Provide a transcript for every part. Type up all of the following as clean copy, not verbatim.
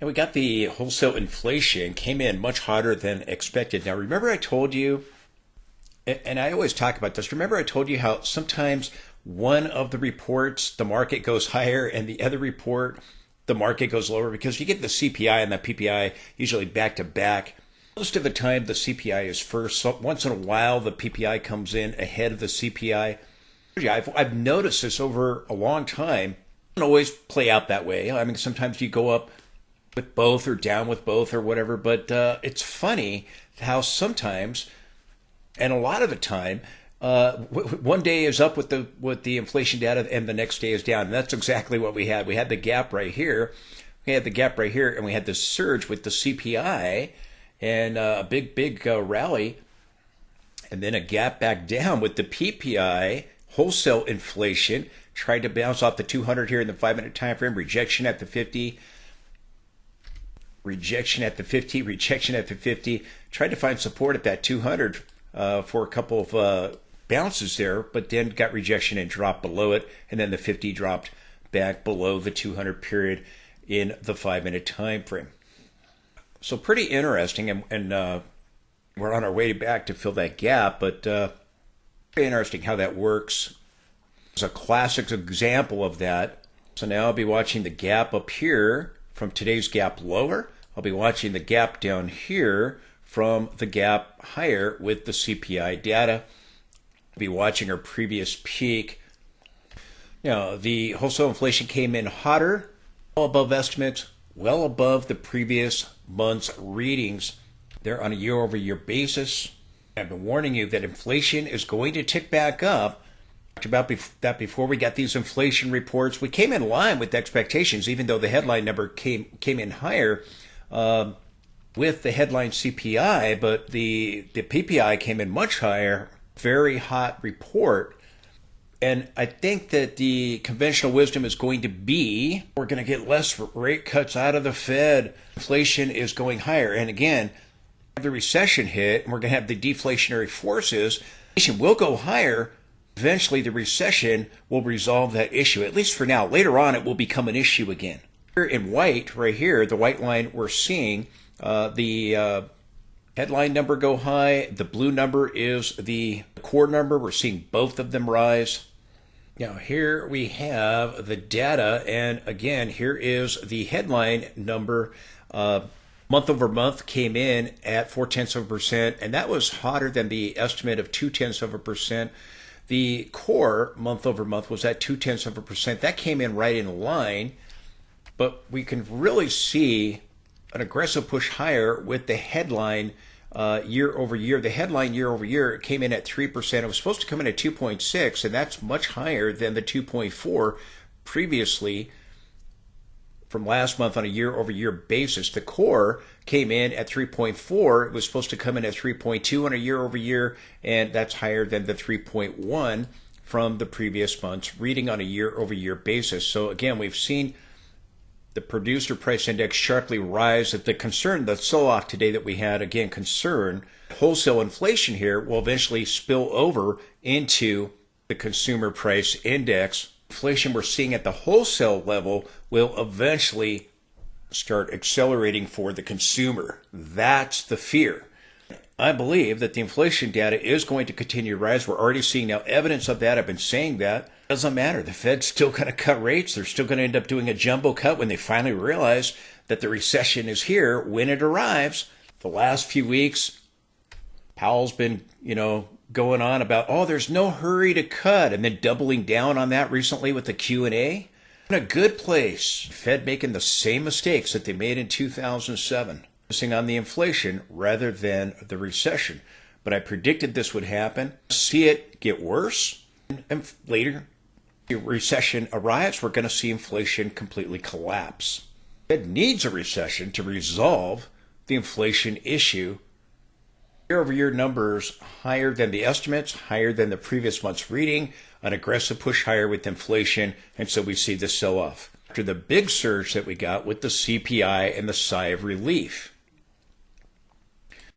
And we got the wholesale inflation came in much hotter than expected. Now, remember I told you, and I always talk about this, remember I told you how sometimes one of the reports, the market goes higher, and the other report, the market goes lower, because you get the CPI and the PPI usually back to back. Most of the time, the CPI is first. So once in a while, the PPI comes in ahead of the CPI. I've noticed this over a long time. It doesn't always play out that way. I mean, sometimes you go up with both or down with both or whatever, but it's funny how sometimes, and a lot of the time, one day is up with the inflation data and the next day is down. And that's exactly what we had. We had the gap right here. We had the gap right here, and we had this surge with the CPI and a big rally, and then a gap back down with the PPI. Wholesale inflation tried to bounce off the 200 here in the 5-minute time frame. Rejection at the 50. Rejection at the 50. Rejection at the 50. Tried to find support at that 200 for a couple of bounces there, but then got rejection and dropped below it, and then the 50 dropped back below the 200 period in the 5-minute time frame. So pretty interesting, and we're on our way back to fill that gap, but pretty interesting how that works. It's a classic example of that. So now I'll be watching the gap up here from today's gap lower. I'll be watching the gap down here from the gap higher with the CPI data. I'll be watching our previous peak. The wholesale inflation came in hotter, well above estimates, well above the previous month's readings. They're on a year-over-year basis. I've been warning you that inflation is going to tick back up. I talked about that before we got these inflation reports. We came in line with expectations, even though the headline number came in higher with the headline CPI, but the PPI came in much higher. Very hot report. And I think that the conventional wisdom is going to be we're going to get less rate cuts out of the Fed. Inflation is going higher. And again, the recession hit, and we're going to have the deflationary forces. Inflation will go higher. Eventually, the recession will resolve that issue, at least for now. Later on, it will become an issue again. Here in white, right here, the white line, we're seeing the headline number go high. The blue number is the core number. We're seeing both of them rise. Now here we have the data, and again, here is the headline number. Month over month came in at 0.4%, and that was hotter than the estimate of 0.2%. The core month over month was at 0.2%. That came in right in line, but we can really see an aggressive push higher with the headline year over year. The headline year over year came in at 3%. It was supposed to come in at 2.6, and that's much higher than the 2.4 previously from last month on a year over year basis. The core came in at 3.4. It was supposed to come in at 3.2 on a year over year, and that's higher than the 3.1 from the previous month's reading on a year over year basis. So again, we've seen the producer price index sharply rise. That the concern, the sell-off today that we had, again, concern wholesale inflation here will eventually spill over into the consumer price index. Inflation we're seeing at the wholesale level will eventually start accelerating for the consumer. That's the fear. I believe that the inflation data is going to continue to rise. We're already seeing now evidence of that. I've been saying that. It doesn't matter. The Fed's still going to cut rates. They're still going to end up doing a jumbo cut when they finally realize that the recession is here when it arrives. The last few weeks, Powell's been, going on about, there's no hurry to cut, and then doubling down on that recently with the Q&A. In a good place. Fed making the same mistakes that they made in 2007. Focusing on the inflation rather than the recession. But I predicted this would happen. See it get worse, and later, the recession arrives, we're going to see inflation completely collapse. The Fed needs a recession to resolve the inflation issue. Year-over-year numbers higher than the estimates, higher than the previous month's reading, an aggressive push higher with inflation, and so we see the sell-off. After the big surge that we got with the CPI and the sigh of relief.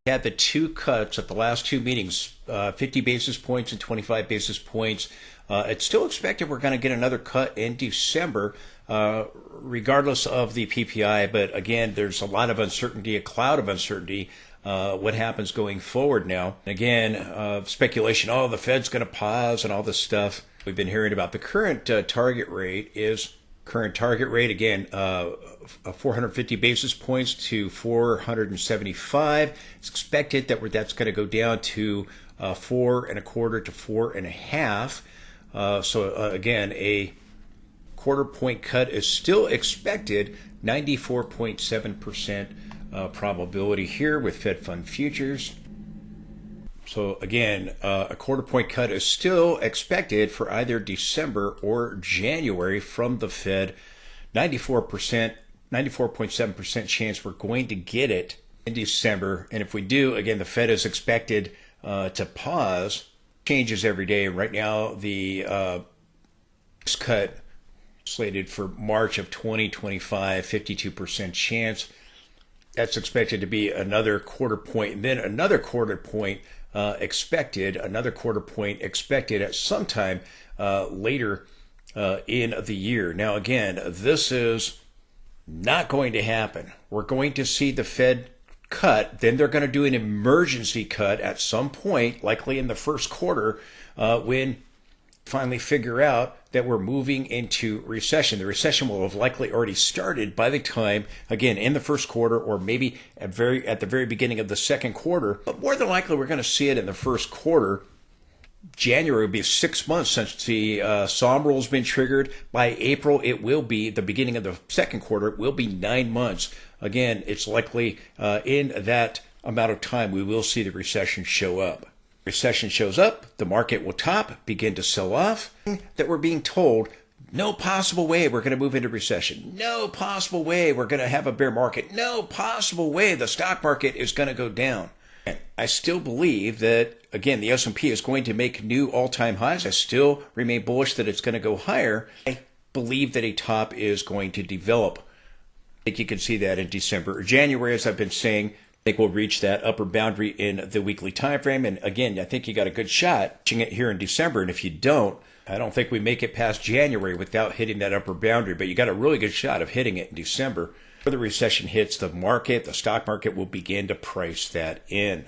We had the two cuts at the last two meetings, 50 basis points and 25 basis points. It's still expected we're going to get another cut in December. regardless of the PPI. But again, there's a lot of uncertainty, a cloud of uncertainty. What happens going forward now? Again, speculation, oh, the Fed's going to pause and all this stuff we've been hearing about. The current target rate is again, 450 basis points to 475. It's expected that that's going to go down to 4.25 to 4.5. So again, a quarter point cut is still expected. 94.7% probability here with Fed Fund futures. So again, a quarter point cut is still expected for either December or January from the Fed. 94.7% chance we're going to get it in December. And if we do, again, the Fed is expected to pause. Changes every day. Right now, the next cut slated for March of 2025, 52% chance. That's expected to be another quarter point, and then another quarter point expected at some time later in the year. Now, again, this is not going to happen. We're going to see the Fed cut, then they're going to do an emergency cut at some point, likely in the first quarter, when finally figure out that we're moving into recession. The recession will have likely already started by the time, again, in the first quarter, or maybe at the very beginning of the second quarter. But more than likely, we're going to see it in the first quarter. January will be 6 months since the SOM rule has been triggered. By April, it will be the beginning of the second quarter. It will be 9 months. Again, it's likely in that amount of time we will see the recession show up. Recession shows up, the market will top, begin to sell off. That we're being told, no possible way we're going to move into recession. No possible way we're going to have a bear market. No possible way the stock market is going to go down. I still believe that, again, the S&P is going to make new all-time highs. I still remain bullish that it's going to go higher. I believe that a top is going to develop. I think you can see that in December or January, as I've been saying. I think we'll reach that upper boundary in the weekly time frame. And again, I think you got a good shot reaching it here in December. And if you don't, I don't think we make it past January without hitting that upper boundary. But you got a really good shot of hitting it in December. When the recession hits, the stock market will begin to price that in.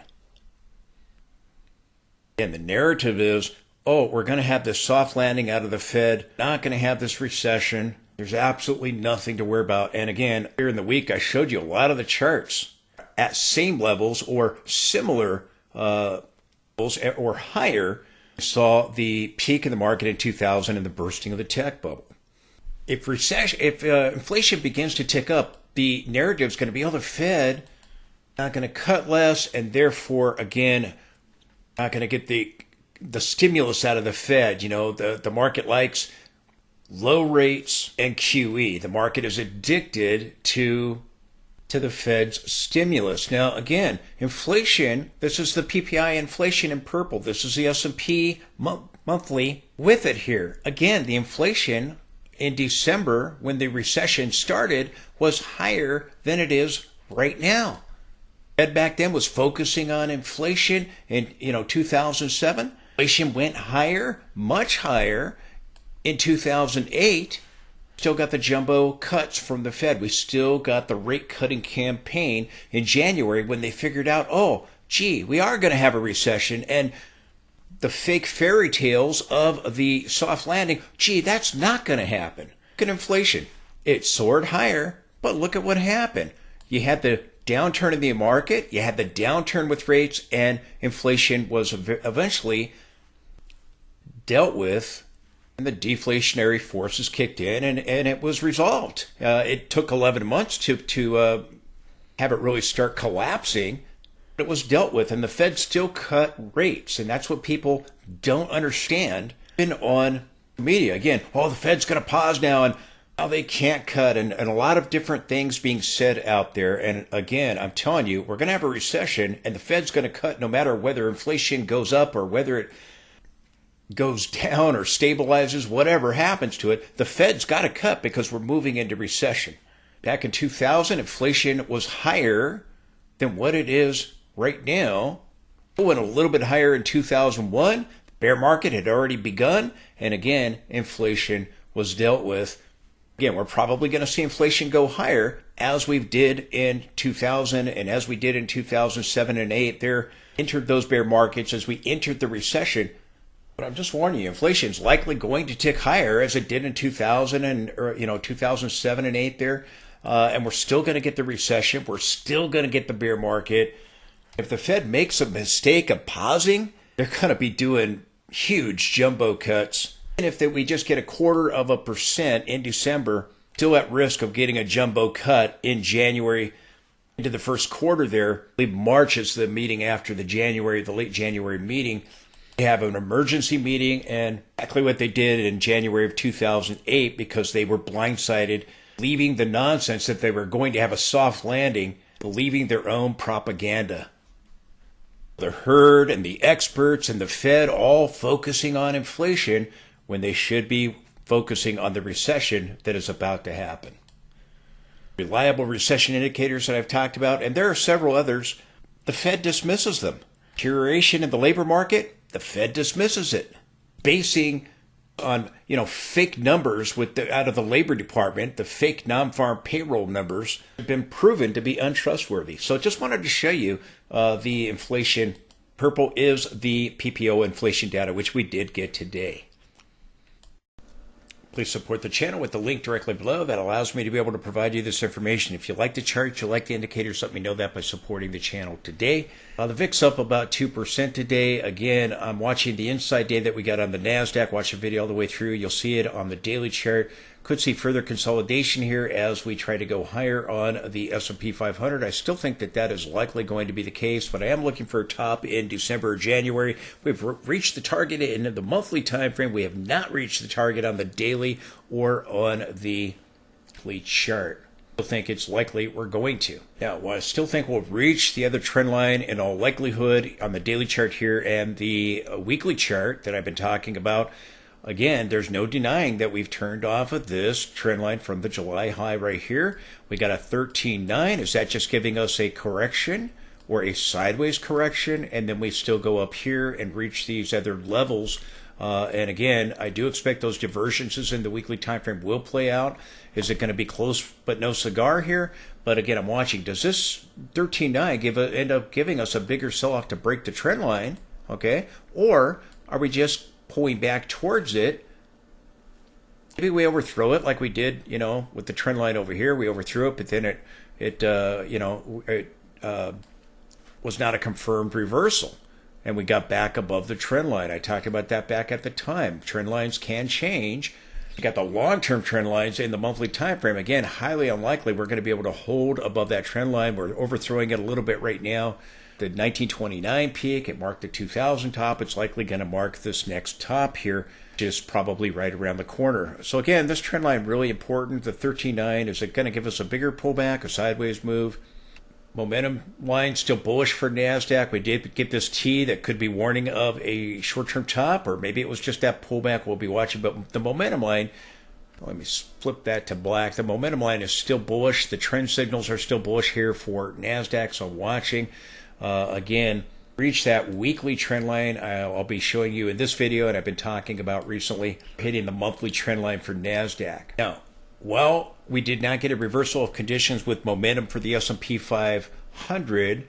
And the narrative is, oh, we're going to have this soft landing out of the Fed, not going to have this recession. There's absolutely nothing to worry about. And again, here in the week, I showed you a lot of the charts at same levels or similar levels or higher. Saw the peak in the market in 2000 and the bursting of the tech bubble. If inflation begins to tick up, the narrative is going to be, oh, the Fed not going to cut less, and therefore, again, not going to get the stimulus out of the Fed. You know, the market likes low rates and QE. The market is addicted to the Fed's stimulus. Now, again, inflation, this is the PPI inflation in purple. This is the S&P monthly with it here. Again, the inflation in December, when the recession started, was higher than it is right now. Fed back then was focusing on inflation in 2007. Inflation went higher, much higher in 2008. Still got the jumbo cuts from the Fed. We still got the rate cutting campaign in January when they figured out, oh, gee, we are going to have a recession. And the fake fairy tales of the soft landing, gee, that's not going to happen. Look at inflation. It soared higher, but look at what happened. You had the downturn in the market, you had the downturn with rates, and inflation was eventually dealt with, and the deflationary forces kicked in, and it was resolved. It took 11 months to have it really start collapsing. It was dealt with, and the Fed still cut rates, and that's what people don't understand. Been on media again, oh, the Fed's going to pause now, and now they can't cut, and a lot of different things being said out there. And again, I'm telling you, we're going to have a recession, and the Fed's going to cut no matter whether inflation goes up or whether it goes down or stabilizes, whatever happens to it. The Fed's got to cut because we're moving into recession. Back in 2000, inflation was higher than what it is right now. It went a little bit higher in 2001. The bear market had already begun. And again, inflation was dealt with Again, we're probably going to see inflation go higher as we did in 2000 and as we did in 2007 and 8. There entered those bear markets as we entered the recession. But I'm just warning you, inflation is likely going to tick higher as it did in 2000 and 2007 and 8 there. And we're still going to get the recession. We're still going to get the bear market. If the Fed makes a mistake of pausing, they're going to be doing huge jumbo cuts. And if we just get 0.25% in December, still at risk of getting a jumbo cut in January into the first quarter there. I believe March is the meeting after the late January meeting. They have an emergency meeting, and exactly what they did in January of 2008 because they were blindsided, believing the nonsense that they were going to have a soft landing, believing their own propaganda. The herd and the experts and the Fed all focusing on inflation when they should be focusing on the recession that is about to happen. Reliable recession indicators that I've talked about, and there are several others, the Fed dismisses them. Deterioration in the labor market, the Fed dismisses it, basing on fake numbers out of the Labor Department. The fake non-farm payroll numbers have been proven to be untrustworthy. So just wanted to show you the inflation. Purple is the PPO inflation data, which we did get today. Please support the channel with the link directly below. That allows me to be able to provide you this information. If you like the chart, you like the indicators, let me know that by supporting the channel today. The VIX up about 2% today. Again, I'm watching the inside day that we got on the NASDAQ. Watch the video all the way through. You'll see it on the daily chart. Could see further consolidation here as we try to go higher on the S&P 500. I still think that is likely going to be the case, but I am looking for a top in December or January. We've reached the target in the monthly time frame. We have not reached the target on the daily or on the weekly chart. I think it's likely we're going to. Now, I still think we'll reach the other trend line in all likelihood on the daily chart here and the weekly chart that I've been talking about. Again, there's no denying that we've turned off of this trend line from the July high right here. We got a 13.9. Is that just giving us a correction or a sideways correction? And then we still go up here and reach these other levels. And again, I do expect those divergences in the weekly time frame will play out. Is it going to be close but no cigar here? But again, I'm watching. Does this 13.9 end up giving us a bigger sell-off to break the trend line? Okay. Or are we just pulling back towards it? Maybe we overthrow it like we did, with the trend line over here. We overthrew it, but then it was not a confirmed reversal, and we got back above the trend line. I talked about that back at the time. Trend lines can change. You got the long-term trend lines in the monthly time frame. Again, highly unlikely we're going to be able to hold above that trend line. We're overthrowing it a little bit right now. The 1929 peak, it marked the 2000 top. It's likely going to mark this next top here, which is probably right around the corner. So again, this trend line really important. The 13.9, is it going to give us a bigger pullback, a sideways move? Momentum line still bullish for NASDAQ. We did get this T that could be warning of a short-term top, or maybe it was just that pullback we'll be watching. But the momentum line, let me flip that to black. The momentum line is still bullish. The trend signals are still bullish here for NASDAQ, so I'm watching. Again, reach that weekly trend line. I'll be showing you in this video, and I've been talking about recently hitting the monthly trend line for NASDAQ. Now, while we did not get a reversal of conditions with momentum for the S&P 500,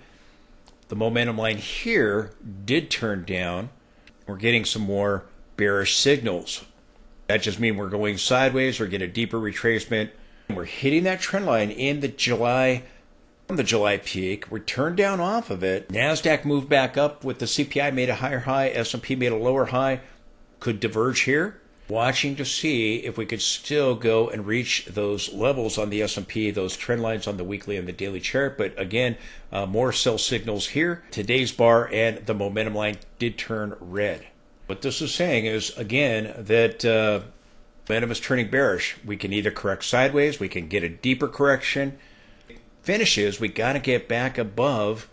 the momentum line here did turn down. We're getting some more bearish signals. That just means we're going sideways or get a deeper retracement. We're hitting that trend line in the July. From the July peak, we turned down off of it. NASDAQ moved back up with the CPI made a higher high, S&P made a lower high. Could diverge here. Watching to see if we could still go and reach those levels on the S&P, those trend lines on the weekly and the daily chart. But again, more sell signals here. Today's bar and the momentum line did turn red. What this is saying is, again, that momentum is turning bearish. We can either correct sideways, we can get a deeper correction. Finishes, we got to get back above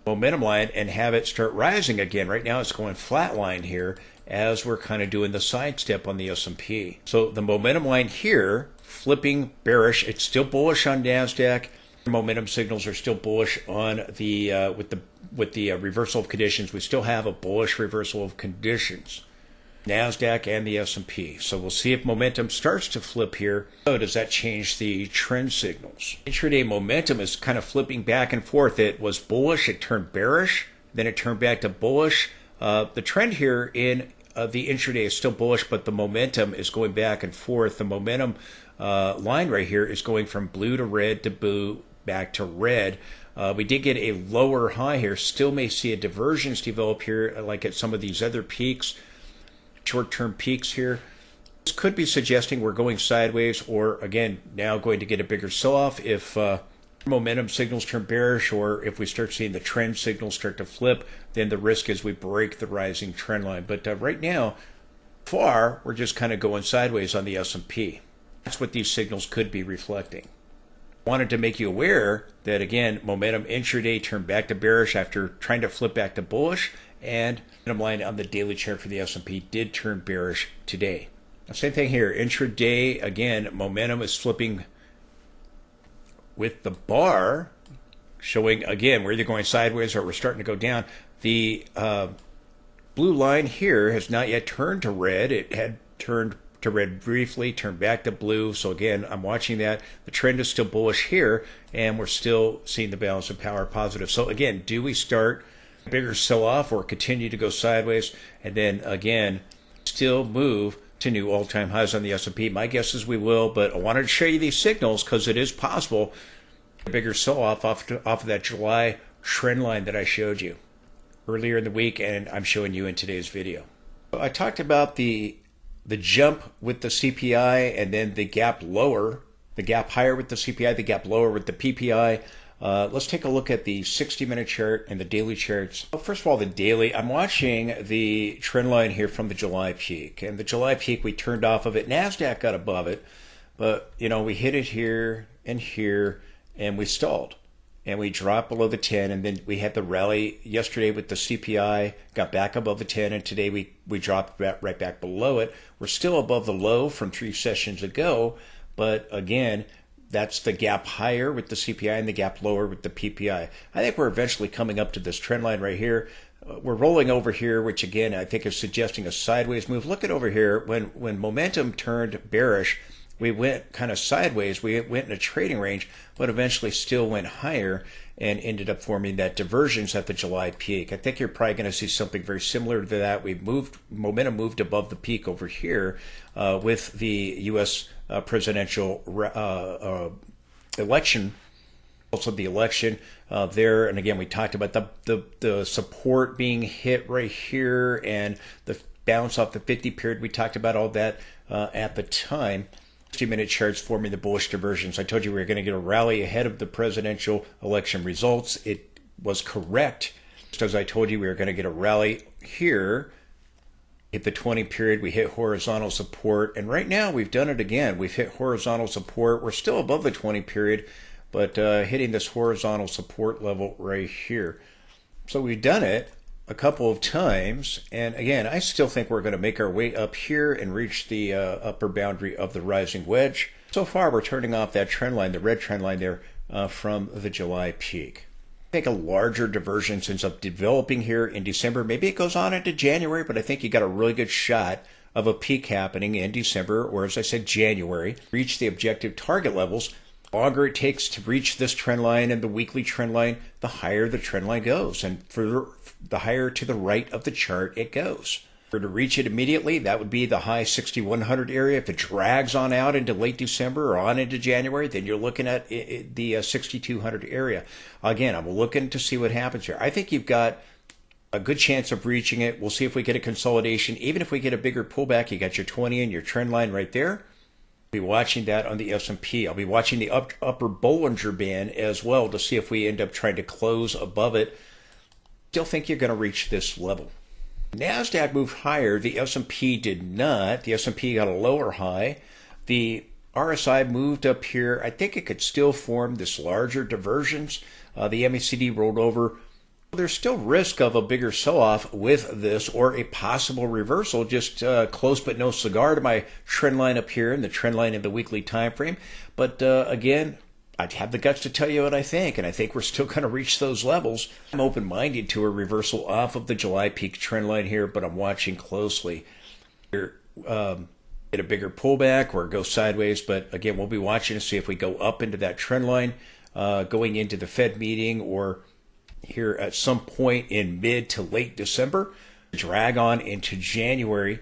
momentum line and have it start rising again. Right now it's going flatline here as we're kind of doing the sidestep on the S&P. So the momentum line here flipping bearish. It's still bullish on NASDAQ. Momentum signals are still bullish on the with the reversal of conditions. We still have a bullish reversal of conditions. NASDAQ and the S&P. So we'll see if momentum starts to flip here. So does that change the trend signals? Intraday momentum is kind of flipping back and forth. It was bullish, it turned bearish, then it turned back to bullish. The trend here in the intraday is still bullish, but the momentum is going back and forth. The momentum line right here is going from blue to red to blue back to red. We did get a lower high here. Still may see a divergence develop here, like at some of these other peaks, short-term peaks here. This could be suggesting we're going sideways, or again, now going to get a bigger sell-off if momentum signals turn bearish, or if we start seeing the trend signals start to flip, then the risk is we break the rising trend line. But right now, far, we're just kind of going sideways on the S&P. That's what these signals could be reflecting. Wanted to make you aware that, again, momentum intraday turned back to bearish after trying to flip back to bullish, and momentum line on the daily chart for the S&P did turn bearish today. Same thing here. Intraday, again, momentum is flipping with the bar showing, again, we're either going sideways or we're starting to go down. The blue line here has not yet turned to red. It had turned to red briefly, turned back to blue. So again, I'm watching that. The trend is still bullish here, and we're still seeing the balance of power positive. So again, do we start a bigger sell-off or continue to go sideways, and then again still move to new all-time highs on the S&P? My guess is we will, but I wanted to show you these signals because it is possible a bigger sell-off off of that July trend line that I showed you earlier in the week, and I'm showing you in today's video. I talked about the jump with the CPI, and then the gap lower, the gap higher with the CPI, the gap lower with the PPI. Let's take a look at the 60-minute chart and the daily charts. Well, first of all, the daily, I'm watching the trend line here from the July peak. And the July peak, we turned off of it. NASDAQ got above it, but, you know, we hit it here, and we stalled. And we dropped below the 10, and then we had the rally yesterday with the CPI, got back above the 10, and today we dropped right back below it. We're still above the low from 3 sessions ago, but again, that's the gap higher with the CPI and the gap lower with the PPI. I think we're eventually coming up to this trend line right here. We're rolling over here, which again, I think is suggesting a sideways move. Look at over here. When momentum turned bearish, we went kind of sideways. We went in a trading range, but eventually still went higher and ended up forming that divergence at the July peak. I think you're probably going to see something very similar to that. Momentum moved above the peak over here with the U.S. Presidential election, also the election there. And again, we talked about the support being hit right here and the bounce off the 50 period. We talked about all that at the time. 60-minute charts forming the bullish diversions. I told you we were going to get a rally ahead of the presidential election results. It was correct. Just as I told you, we were going to get a rally here. Hit the 20 period. We hit horizontal support. And right now, we've done it again. We've hit horizontal support. We're still above the 20 period, but hitting this horizontal support level right here. So we've done it a couple of times, and again, I still think we're going to make our way up here and reach the upper boundary of the rising wedge. So far, we're turning off that trend line, the red trend line there from the July peak. I think a larger divergence ends up developing here in December. Maybe it goes on into January, but I think you got a really good shot of a peak happening in December, or as I said, January. Reach the objective target levels. The longer it takes to reach this trend line and the weekly trend line, the higher the trend line goes, and for the higher to the right of the chart it goes. For to reach it immediately, that would be the high 6100 area. If it drags on out into late December or on into January, then you're looking at the 6200 area. Again, I'm looking to see what happens here. I think you've got a good chance of reaching it. We'll see if we get a consolidation. Even if we get a bigger pullback, you got your 20 and your trend line right there. I'll be watching that on the S&P. I'll be watching the upper Bollinger Band as well to see if we end up trying to close above it. Still think you're going to reach this level. NASDAQ moved higher. The S&P did not. The S&P got a lower high. The RSI moved up here. I think it could still form this larger divergence. The MACD rolled over. There's still risk of a bigger sell-off with this, or a possible reversal, just close but no cigar to my trend line up here and the trend line in the weekly time frame. But again, I'd have the guts to tell you what I think, and I think we're still going to reach those levels. I'm open-minded to a reversal off of the July peak trend line here, but I'm watching closely. get a bigger pullback or go sideways. But again, we'll be watching to see if we go up into that trend line going into the Fed meeting, or here at some point in mid to late December, drag on into January.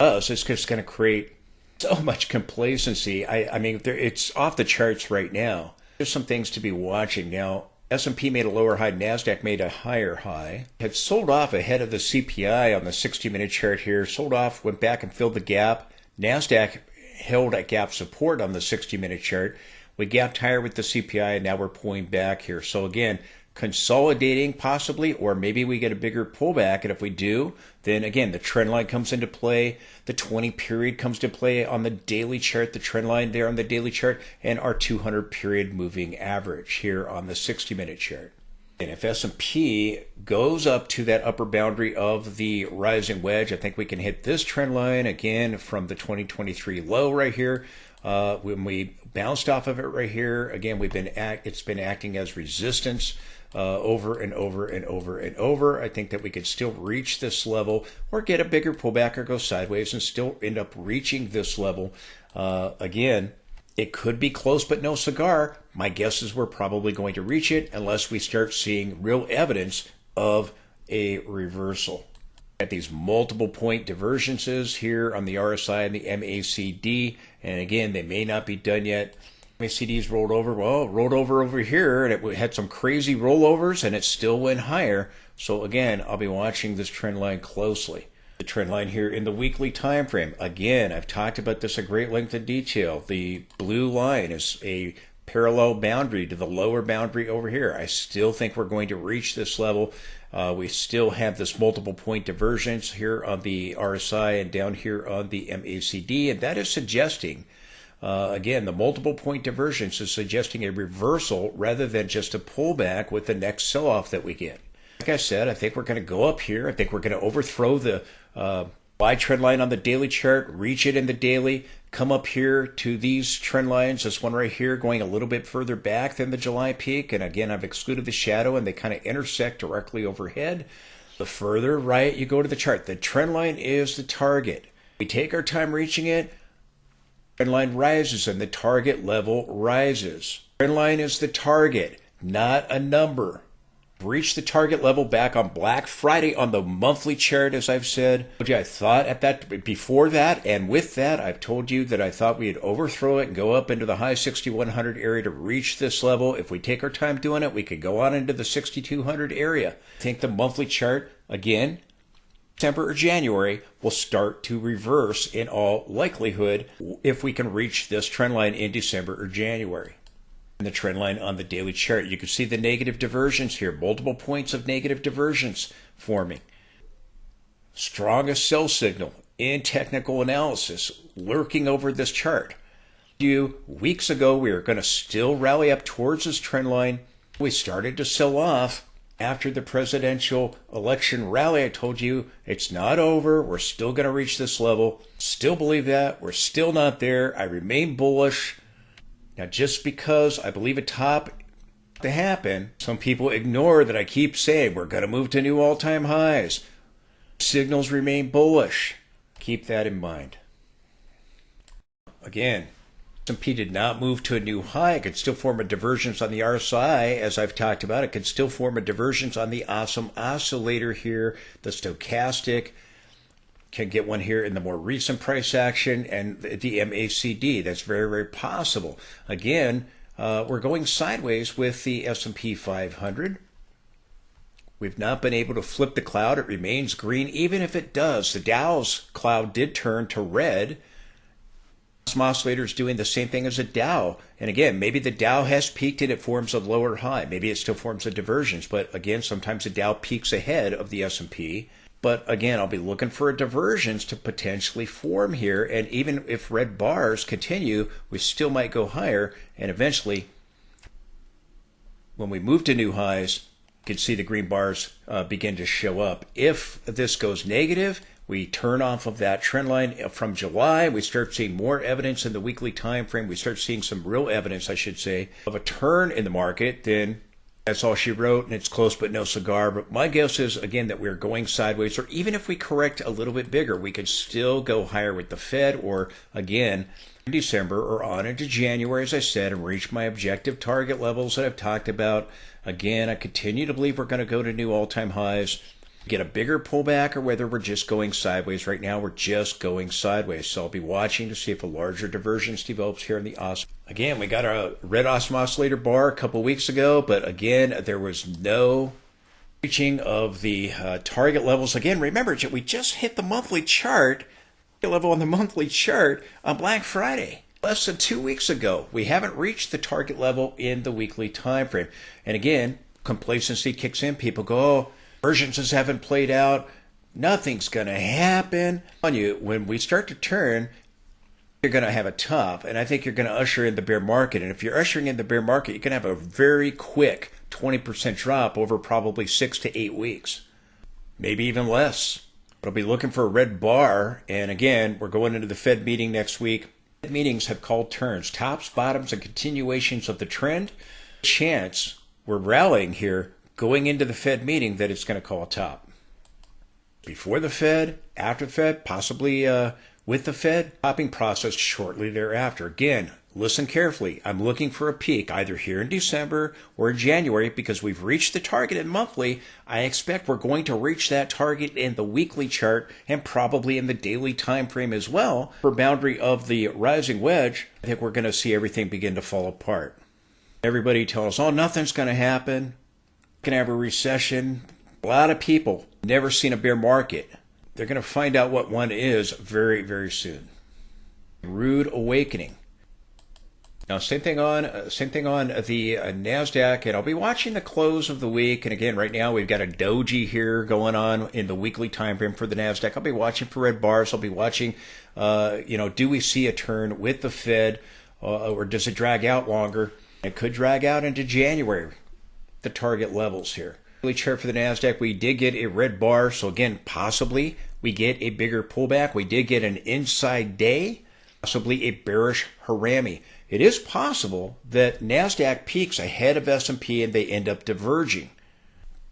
It's just going to create so much complacency. I mean, it's off the charts right now. There's some things to be watching now. S&P made a lower high, NASDAQ made a higher high. Had sold off ahead of the CPI on the 60-minute chart here. Sold off, went back and filled the gap. NASDAQ held at gap support on the 60-minute chart. We gapped higher with the CPI, and now we're pulling back here. So again, consolidating possibly, or maybe we get a bigger pullback. And if we do, then again, the trend line comes into play. The 20 period comes to play on the daily chart, the trend line there on the daily chart, and our 200 period moving average here on the 60-minute chart. And if S&P goes up to that upper boundary of the rising wedge, I think we can hit this trend line again from the 2023 low right here. When we bounced off of it right here, again, it's been acting as resistance over and over and over and over. I think that we could still reach this level or get a bigger pullback or go sideways and still end up reaching this level. Again, it could be close but no cigar. My guess is we're probably going to reach it unless we start seeing real evidence of a reversal. At these multiple point divergences here on the RSI and the MACD, and again, they may not be done yet. MACD's rolled over. Well, it rolled over here, and it had some crazy rollovers, and it still went higher. So again, I'll be watching this trend line closely. The trend line here in the weekly time frame. Again, I've talked about this at great length and detail. The blue line is a parallel boundary to the lower boundary over here. I still think we're going to reach this level. We still have this multiple point divergence here on the RSI and down here on the MACD, and that is suggesting, again, the multiple point divergence is suggesting a reversal rather than just a pullback with the next sell-off that we get. Like I said, I think we're going to go up here. I think we're going to overthrow the buy trend line on the daily chart, reach it in the daily, come up here to these trend lines, this one right here going a little bit further back than the July peak. And again, I've excluded the shadow, and they kind of intersect directly overhead. The further right you go to the chart, the trend line is the target. We take our time reaching it, trend line rises and the target level rises. Trend line is the target, not a number. Reached the target level back on Black Friday on the monthly chart, as I've said. I thought at that, before that and with that, I've told you that I thought we'd overthrow it and go up into the high 6100 area to reach this level. If we take our time doing it, we could go on into the 6200 area. I think the monthly chart, again, December or January, will start to reverse in all likelihood if we can reach this trend line in December or January. The trend line on the daily chart, you can see the negative divergence here, multiple points of negative divergence forming. Strongest sell signal in technical analysis lurking over this chart. Weeks ago, we were going to still rally up towards this trend line. We started to sell off after the presidential election rally. I told you it's not over. We're still going to reach this level. Still believe that. We're still not there. I remain bullish. Now, just because I believe a top to happen, some people ignore that I keep saying we're going to move to new all-time highs. Signals remain bullish. Keep that in mind. Again, S&P did not move to a new high. It could still form a divergence on the RSI, as I've talked about. It could still form a divergence on the awesome oscillator here, the stochastic. Can get one here in the more recent price action and the MACD. That's very, very possible. Again, we're going sideways with the S&P 500. We've not been able to flip the cloud. It remains green. Even if it does, the Dow's cloud did turn to red. Some oscillators doing the same thing as a Dow. And again, maybe the Dow has peaked and it forms a lower high. Maybe it still forms a divergence. But again, sometimes the Dow peaks ahead of the S&P. But again, I'll be looking for a divergence to potentially form here. And even if red bars continue, we still might go higher. And eventually, when we move to new highs, you can see the green bars begin to show up. If this goes negative, we turn off of that trend line from July. We start seeing more evidence in the weekly time frame. We start seeing some real evidence, I should say, of a turn in the market. Then That's all she wrote, and it's close but no cigar. But my guess is, again, that we're going sideways, or even if we correct a little bit bigger, we could still go higher with the Fed, or again, in December or on into January, as I said, and reach my objective target levels that I've talked about. Again, I continue to believe we're going to go to new all-time highs, get a bigger pullback, or whether we're just going sideways. Right now, we're just going sideways. So I'll be watching to see if a larger divergence develops here in the OSM. Again, we got a red awesome oscillator bar a couple weeks ago, but again, there was no reaching of the target levels. Again, remember, we just hit the monthly chart, level on the monthly chart on Black Friday. Less than 2 weeks ago. We haven't reached the target level in the weekly time frame. And again, complacency kicks in. People go, oh, divergences haven't played out. Nothing's going to happen. On you, when we start to turn, you're going to have a top, and I think you're going to usher in the bear market. And if you're ushering in the bear market, you're going to have a very quick 20% drop over probably 6 to 8 weeks, maybe even less. But I'll be looking for a red bar, and again, we're going into the Fed meeting next week. Fed meetings have called turns, tops, bottoms, and continuations of the trend. Chance we're rallying here going into the Fed meeting that it's going to call a top. Before the Fed, after the Fed, possibly with the Fed, topping process shortly thereafter. Again, listen carefully. I'm looking for a peak either here in December or in January because we've reached the target in monthly. I expect we're going to reach that target in the weekly chart and probably in the daily time frame as well. For boundary of the rising wedge, I think we're going to see everything begin to fall apart. Everybody tells us, oh, nothing's going to happen. We're going to have a recession. A lot of people never seen a bear market. They're going to find out what one is very, very soon. Rude awakening. Now, same thing on the NASDAQ, and I'll be watching the close of the week. And again, right now we've got a doji here going on in the weekly time frame for the NASDAQ. I'll be watching for red bars. I'll be watching, do we see a turn with the Fed, or does it drag out longer? It could drag out into January. The target levels here. Chart for the NASDAQ, we did get a red bar, so again, possibly we get a bigger pullback. We did get an inside day, possibly a bearish harami. It is possible that NASDAQ peaks ahead of S&P and they end up diverging.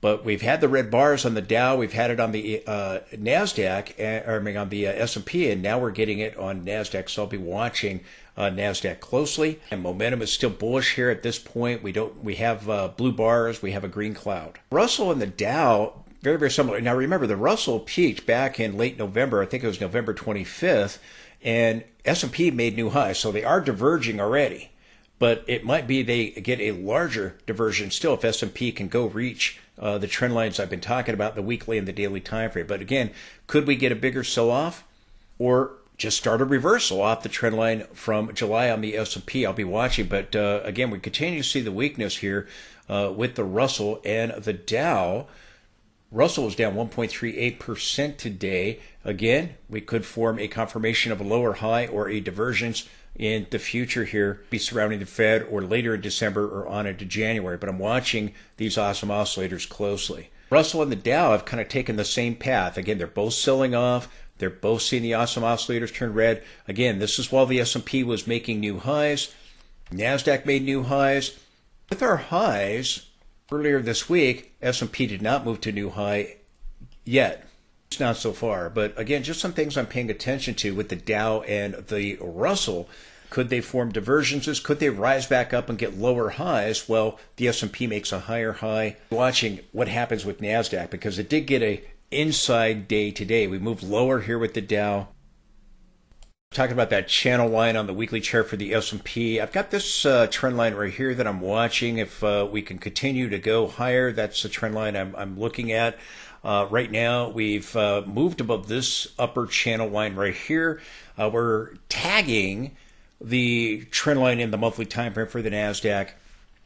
But we've had the red bars on the Dow, we've had it on the NASDAQ, on the S&P, and now we're getting it on NASDAQ. So I'll be watching NASDAQ closely. And momentum is still bullish here at this point. We have blue bars, we have a green cloud. Russell and the Dow, very, very similar. Now remember, the Russell peaked back in late November. I think it was November 25th, and S&P made new highs. So they are diverging already. But it might be they get a larger diversion still if S&P can go reach the trend lines I've been talking about, the weekly and the daily time frame. But again, could we get a bigger sell-off or just start a reversal off the trend line from July on the S&P? I'll be watching. But again, we continue to see the weakness here with the Russell and the Dow. Russell is down 1.38% today. Again, we could form a confirmation of a lower high or a divergence in the future here, be surrounding the Fed or later in December or on into January. But I'm watching these awesome oscillators closely. Russell and the Dow have kind of taken the same path. Again, they're both selling off. They're both seeing the awesome oscillators turn red. Again, this is while the S&P was making new highs. NASDAQ made new highs. With our highs earlier this week, S&P did not move to new high yet. It's not so far. But again, just some things I'm paying attention to with the Dow and the Russell. Could they form divergences? Could they rise back up and get lower highs? Well, the S&P makes a higher high. Watching what happens with NASDAQ because it did get a inside day today. We moved lower here with the Dow. Talking about that channel line on the weekly chart for the S&P. I've got this trend line right here that I'm watching. If we can continue to go higher, that's the trend line I'm looking at. Right now, we've moved above this upper channel line right here. We're tagging the trend line in the monthly time frame for the NASDAQ.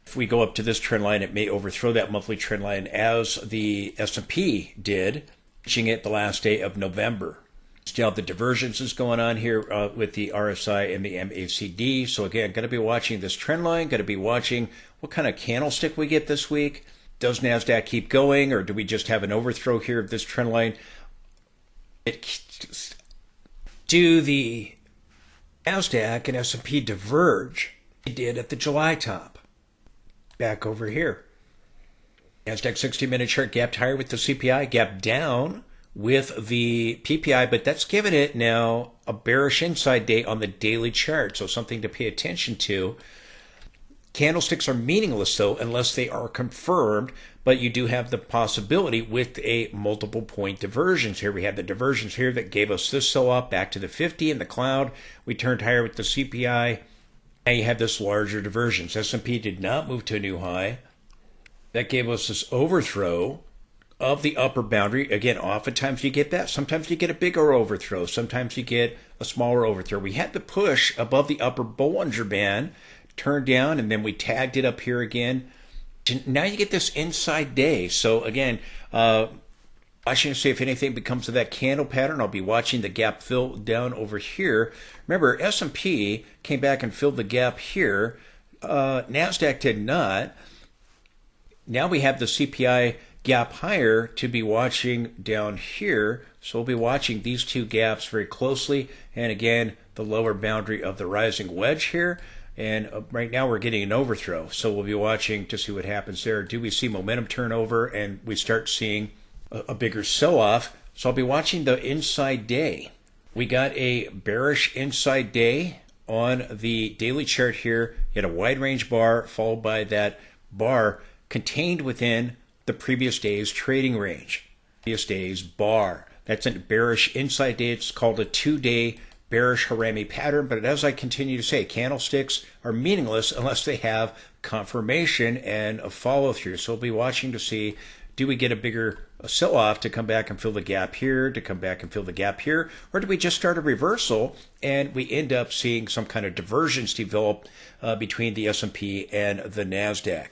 If we go up to this trend line, it may overthrow that monthly trend line as the S&P did, reaching it the last day of November. Still have the divergences going on here with the RSI and the MACD. So again, going to be watching this trend line, going to be watching what kind of candlestick we get this week. Does NASDAQ keep going, or do we just have an overthrow here of this trend line? Do the NASDAQ and S&P diverge? They did at the July top. Back over here. NASDAQ 60-minute chart gapped higher with the CPI, gapped down with the PPI, but that's given it now a bearish inside day on the daily chart, so something to pay attention to. Candlesticks are meaningless, though, unless they are confirmed, but you do have the possibility with a multiple point divergence. Here we had the divergence here that gave us this sell-off back to the 50 in the cloud. We turned higher with the CPI. Now you have this larger divergence. S&P did not move to a new high. That gave us this overthrow of the upper boundary. Again, oftentimes you get that. Sometimes you get a bigger overthrow. Sometimes you get a smaller overthrow. We had the push above the upper Bollinger Band, turned down, and then we tagged it up here again. Now you get this inside day. So again, watching to see if anything becomes of that candle pattern. I'll be watching the gap fill down over here. Remember, S&P came back and filled the gap here. NASDAQ did not. Now we have the CPI gap higher to be watching down here. So we'll be watching these two gaps very closely. And again, the lower boundary of the rising wedge here. And right now we're getting an overthrow. So we'll be watching to see what happens there. Do we see momentum turnover and we start seeing a bigger sell-off? So I'll be watching the inside day. We got a bearish inside day on the daily chart here. You had a wide range bar followed by that bar contained within the previous day's trading range. Previous day's bar. That's a bearish inside day. It's called a 2-day bearish harami pattern. But as I continue to say, candlesticks are meaningless unless they have confirmation and a follow through. So we'll be watching to see, do we get a bigger sell-off to come back and fill the gap here, to come back and fill the gap here, or do we just start a reversal and we end up seeing some kind of divergence develop between the S&P and the NASDAQ?